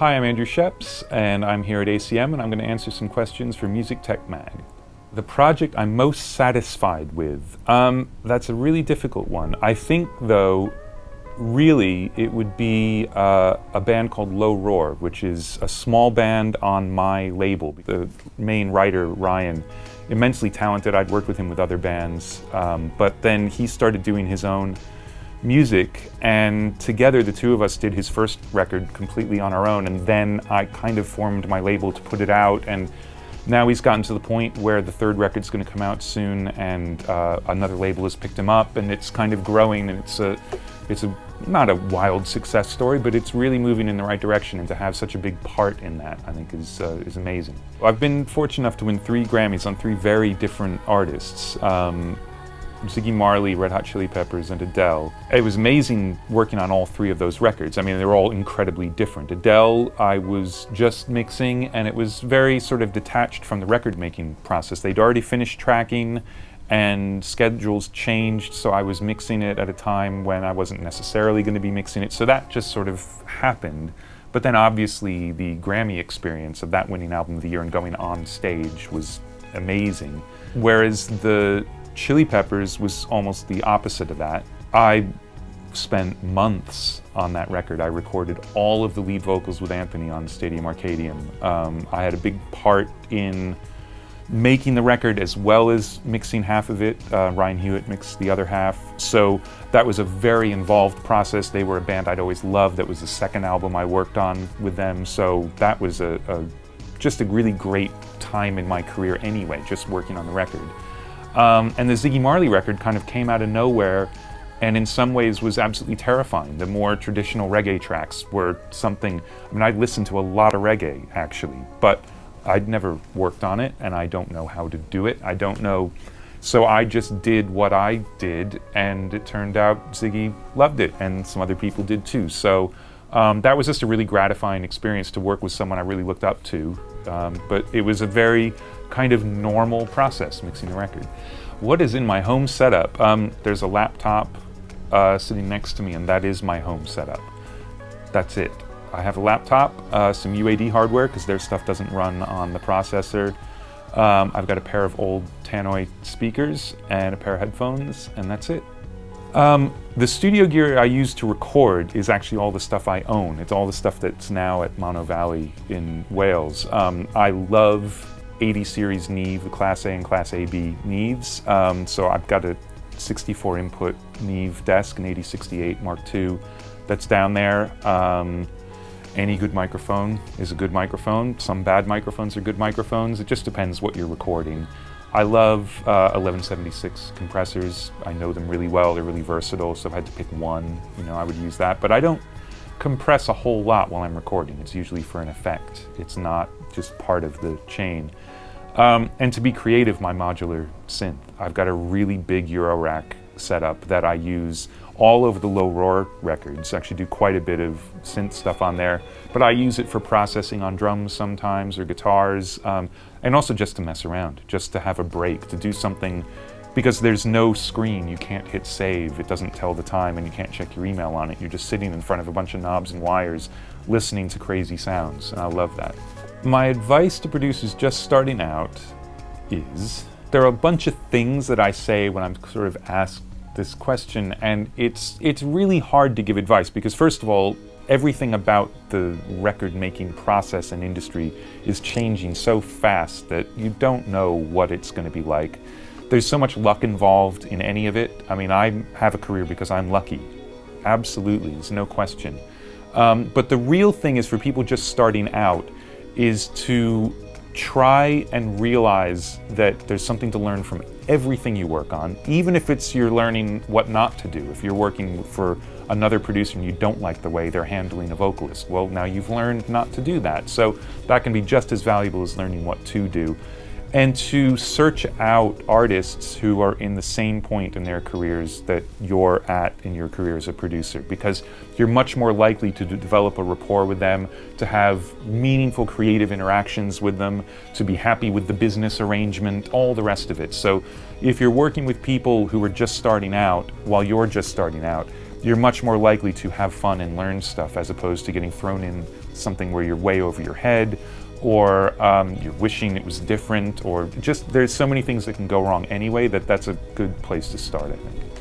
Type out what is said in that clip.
Hi, I'm Andrew Scheps, and I'm here at ACM, and I'm going to answer some questions for Music Tech Mag. The project I'm most satisfied with, that's a really difficult one. I think, though, really it would be a band called Low Roar, which is a small band on my label. The main writer, Ryan, immensely talented. I'd worked with him with other bands, but then he started doing his own music, and together the two of us did his first record completely on our own, and then I kind of formed my label to put it out, and now he's gotten to the point where the third record's going to come out soon, and another label has picked him up, and it's kind of growing, and it's a not a wild success story, but it's really moving in the right direction, and to have such a big part in that, I think is amazing. I've been fortunate enough to win 3 Grammys on 3 very different artists. Ziggy Marley, Red Hot Chili Peppers, and Adele. It was amazing working on all 3 of those records. I mean, they were all incredibly different. Adele, I was just mixing, and it was very sort of detached from the record-making process. They'd already finished tracking, and schedules changed, so I was mixing it at a time when I wasn't necessarily going to be mixing it, so that just sort of happened. But then obviously the Grammy experience of that winning Album of the Year and going on stage was amazing. Whereas the Chili Peppers was almost the opposite of that. I spent months on that record. I recorded all of the lead vocals with Anthony on Stadium Arcadium. I had a big part in making the record as well as mixing half of it. Ryan Hewitt mixed the other half. So that was a very involved process. They were a band I'd always loved. That was the second album I worked on with them. So that was just a really great time in my career anyway, just working on the record. And the Ziggy Marley record kind of came out of nowhere, and in some ways was absolutely terrifying. The more traditional reggae tracks were something, I mean, I'd listened to a lot of reggae actually, but I'd never worked on it, and I don't know how to do it. I don't know, so I just did what I did, and it turned out Ziggy loved it, and some other people did too. So that was just a really gratifying experience to work with someone I really looked up to, but it was a very kind of normal process mixing a record. What is in my home setup? There's a laptop sitting next to me, and that is my home setup. That's it. I have a laptop, some UAD hardware because their stuff doesn't run on the processor. I've got a pair of old Tannoy speakers and a pair of headphones, and that's it. The studio gear I use to record is actually all the stuff I own. It's all the stuff that's now at Mono Valley in Wales. I love 80 series Neve, the Class A and Class AB Neves. So I've got a 64 input Neve desk, an 8068 Mark II that's down there. Any good microphone is a good microphone. Some bad microphones are good microphones. It just depends what you're recording. I love 1176 compressors. I know them really well. They're really versatile, so if I had to pick one, I would use that. But I don't compress a whole lot while I'm recording. It's usually for an effect. It's not just part of the chain. And to be creative, my modular synth. I've got a really big Eurorack setup that I use all over the Low Roar records. I actually do quite a bit of synth stuff on there, but I use it for processing on drums sometimes, or guitars, and also just to mess around, just to have a break, to do something, because there's no screen, you can't hit save, it doesn't tell the time, and you can't check your email on it. You're just sitting in front of a bunch of knobs and wires, listening to crazy sounds, and I love that. My advice to producers just starting out is, there are a bunch of things that I say when I'm sort of asked this question, and it's really hard to give advice, because first of all, everything about the record-making process and industry is changing so fast that you don't know what it's going to be like. There's so much luck involved in any of it. I mean, I have a career because I'm lucky. Absolutely, there's no question. But the real thing is, for people just starting out, is to try and realize that there's something to learn from everything you work on, even if it's you're learning what not to do. If you're working for another producer and you don't like the way they're handling a vocalist, well, now you've learned not to do that. So that can be just as valuable as learning what to do. And to search out artists who are in the same point in their careers that you're at in your career as a producer, because you're much more likely to develop a rapport with them, to have meaningful creative interactions with them, to be happy with the business arrangement, all the rest of it. So if you're working with people who are just starting out while you're just starting out, you're much more likely to have fun and learn stuff, as opposed to getting thrown in something where you're way over your head, or you're wishing it was different, or just there's so many things that can go wrong anyway that that's a good place to start, I think.